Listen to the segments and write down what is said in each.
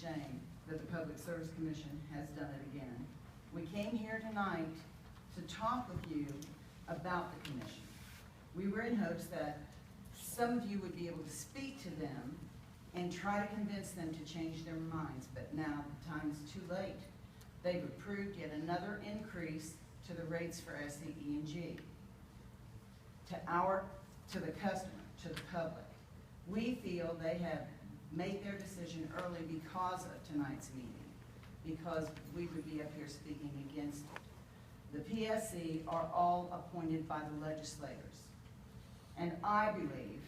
shame that the Public Service Commission has done it again. We came here tonight to talk with you about the commission. We were in hopes that some of you would be able to speak to them and try to convince them to change their minds, but now the time is too late. They've approved yet another increase to the rates for SCE&G, to the customer, to the public. We feel they have made their decision early because of tonight's meeting, because we would be up here speaking against it. The PSC are all appointed by the legislators. And I believe,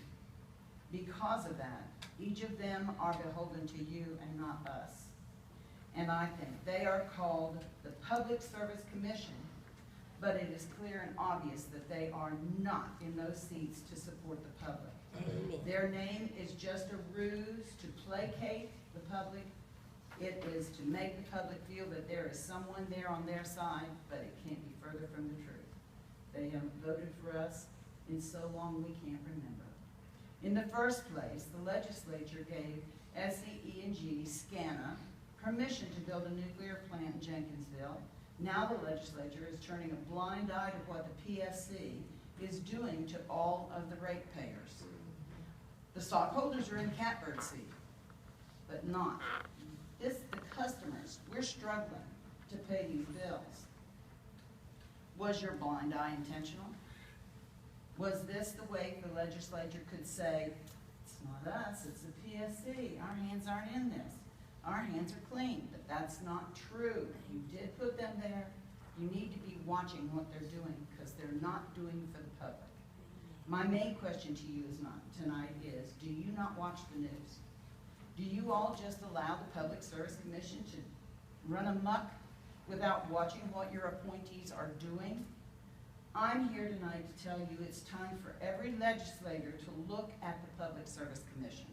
because of that, each of them are beholden to you and not us. And I think they are called the Public Service Commission, but it is clear and obvious that they are not in those seats to support the public. Amen. Their name is just a ruse to placate the public. It is to make the public feel that there is someone there on their side, but it can't be further from the truth. They haven't voted for us in so long we can't remember. In the first place, the legislature gave SCE&G, SCANA, permission to build a nuclear plant in Jenkinsville. Now the legislature is turning a blind eye to what the PSC is doing to all of the ratepayers. The stockholders are in catbird seat, but not. The customers, we're struggling to pay these bills. Was your blind eye intentional? Was this the way the legislature could say, it's not us, it's the PSC, our hands aren't in this, our hands are clean, but that's not true. You did put them there. You need to be watching what they're doing because they're not doing for the public. My main question to you tonight is, do you not watch the news? Do you all just allow the Public Service Commission to run amok without watching what your appointees are doing? I'm here tonight to tell you it's time for every legislator to look at the Public Service Commission.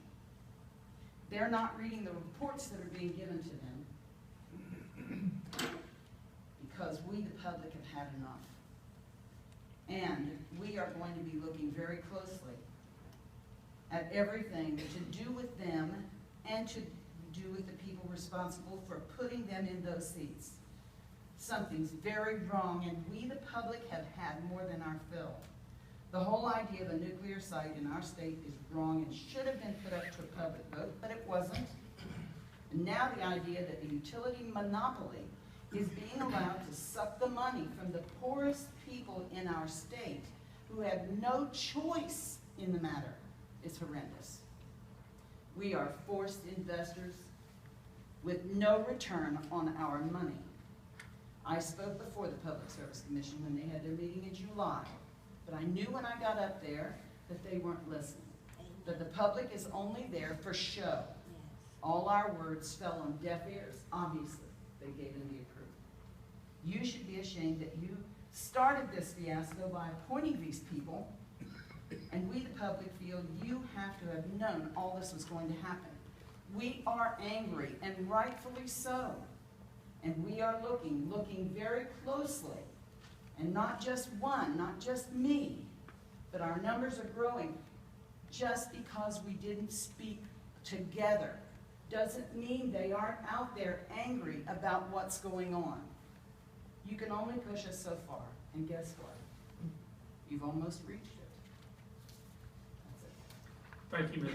They're not reading the reports that are being given to them because we, the public, have had enough. And we are going to be looking very closely at everything to do with them and to do with the people responsible for putting them in those seats. Something's very wrong, and we, the public, have had more than our fill. The whole idea of a nuclear site in our state is wrong and should have been put up to a public vote, but it wasn't. And now the idea that the utility monopoly is being allowed to suck the money from the poorest people in our state who have no choice in the matter is horrendous. We are forced investors with no return on our money. I spoke before the Public Service Commission when they had their meeting in July, but I knew when I got up there that they weren't listening, that the public is only there for show. All our words fell on deaf ears. Obviously, they gave them the approval. You should be ashamed that you started this fiasco by appointing these people, and we, the public, feel you have to have known all this was going to happen. We are angry, and rightfully so. And we are looking very closely, and not just one, not just me, but our numbers are growing. Just because we didn't speak together doesn't mean they aren't out there angry about what's going on. You can only push us so far, and guess what? You've almost reached it. That's it. Thank you, Ms.